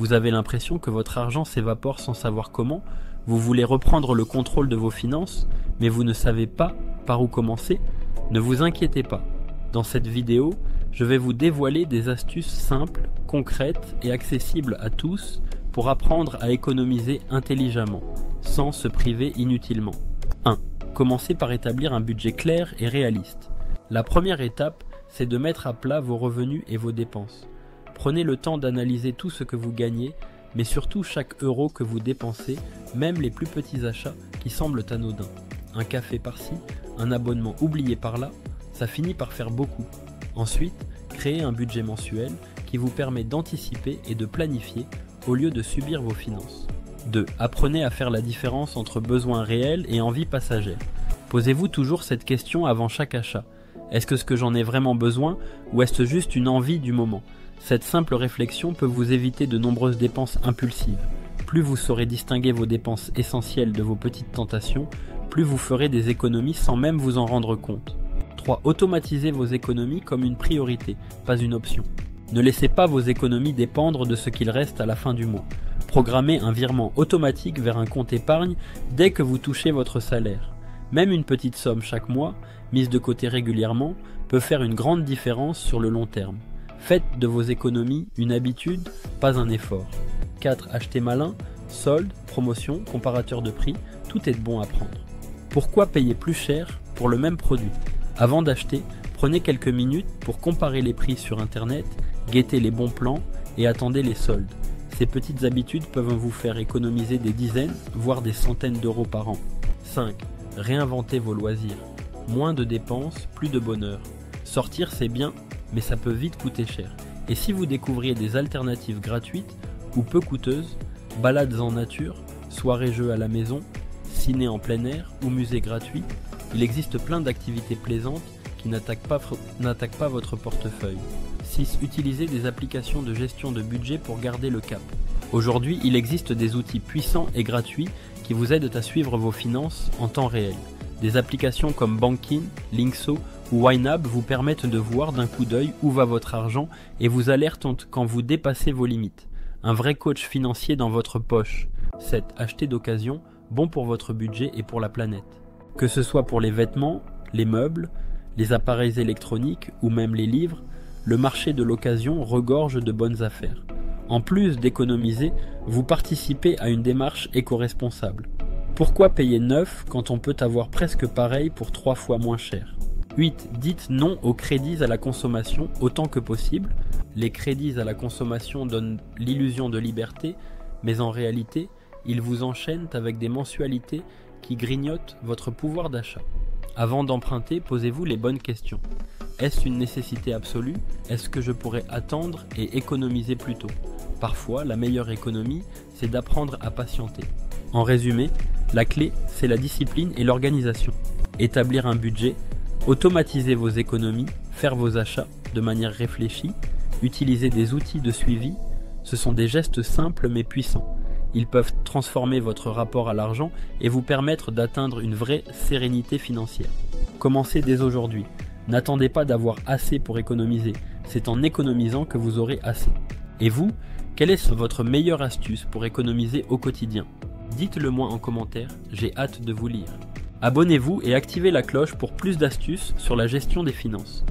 Vous avez l'impression que votre argent s'évapore sans savoir comment. Vous voulez reprendre le contrôle de vos finances, mais vous ne savez pas par où commencer. Ne vous inquiétez pas. Dans cette vidéo, je vais vous dévoiler des astuces simples, concrètes et accessibles à tous pour apprendre à économiser intelligemment, sans se priver inutilement. 1. Commencez par établir un budget clair et réaliste. La première étape, c'est de mettre à plat vos revenus et vos dépenses. Prenez le temps d'analyser tout ce que vous gagnez, mais surtout chaque euro que vous dépensez, même les plus petits achats qui semblent anodins. Un café par-ci, un abonnement oublié par-là, ça finit par faire beaucoup. Ensuite, créez un budget mensuel qui vous permet d'anticiper et de planifier au lieu de subir vos finances. 2. Apprenez à faire la différence entre besoins réels et envies passagères. Posez-vous toujours cette question avant chaque achat. Est-ce que ce que j'en ai vraiment besoin ou est-ce juste une envie du moment? Cette simple réflexion peut vous éviter de nombreuses dépenses impulsives. Plus vous saurez distinguer vos dépenses essentielles de vos petites tentations, plus vous ferez des économies sans même vous en rendre compte. 3. Automatisez vos économies comme une priorité, pas une option. Ne laissez pas vos économies dépendre de ce qu'il reste à la fin du mois. Programmez un virement automatique vers un compte épargne dès que vous touchez votre salaire. Même une petite somme chaque mois, mise de côté régulièrement, peut faire une grande différence sur le long terme. Faites de vos économies une habitude, pas un effort. 4. Achetez malin, soldes, promotions, comparateurs de prix, tout est bon à prendre. Pourquoi payer plus cher pour le même produit? Avant d'acheter, prenez quelques minutes pour comparer les prix sur internet, guettez les bons plans et attendez les soldes. Ces petites habitudes peuvent vous faire économiser des dizaines, voire des centaines d'euros par an. 5. Réinventez vos loisirs. Moins de dépenses, plus de bonheur. Sortir c'est bien, mais ça peut vite coûter cher. Et si vous découvriez des alternatives gratuites ou peu coûteuses, balades en nature, soirées-jeux à la maison, ciné en plein air ou musée gratuit, il existe plein d'activités plaisantes qui n'attaquent pas votre portefeuille. 6. Utilisez des applications de gestion de budget pour garder le cap. Aujourd'hui, il existe des outils puissants et gratuits qui vous aident à suivre vos finances en temps réel. Des applications comme Bankin, Linkso ou YNAB vous permettent de voir d'un coup d'œil où va votre argent et vous alertent quand vous dépassez vos limites. Un vrai coach financier dans votre poche. 7. Achetez d'occasion, bon pour votre budget et pour la planète. Que ce soit pour les vêtements, les meubles, les appareils électroniques ou même les livres, le marché de l'occasion regorge de bonnes affaires. En plus d'économiser, vous participez à une démarche éco-responsable. Pourquoi payer neuf quand on peut avoir presque pareil pour 3 fois moins cher? 8. Dites non aux crédits à la consommation autant que possible. Les crédits à la consommation donnent l'illusion de liberté, mais en réalité, ils vous enchaînent avec des mensualités qui grignotent votre pouvoir d'achat. Avant d'emprunter, posez-vous les bonnes questions. Est-ce une nécessité absolue? Est-ce que je pourrais attendre et économiser plus tôt? Parfois, la meilleure économie, c'est d'apprendre à patienter. En résumé, la clé, c'est la discipline et l'organisation. Établir un budget, automatiser vos économies, faire vos achats de manière réfléchie, utiliser des outils de suivi, ce sont des gestes simples mais puissants. Ils peuvent transformer votre rapport à l'argent et vous permettre d'atteindre une vraie sérénité financière. Commencez dès aujourd'hui. N'attendez pas d'avoir assez pour économiser. C'est en économisant que vous aurez assez. Et vous, quelle est votre meilleure astuce pour économiser au quotidien? Dites-le moi en commentaire, j'ai hâte de vous lire. Abonnez-vous et activez la cloche pour plus d'astuces sur la gestion des finances.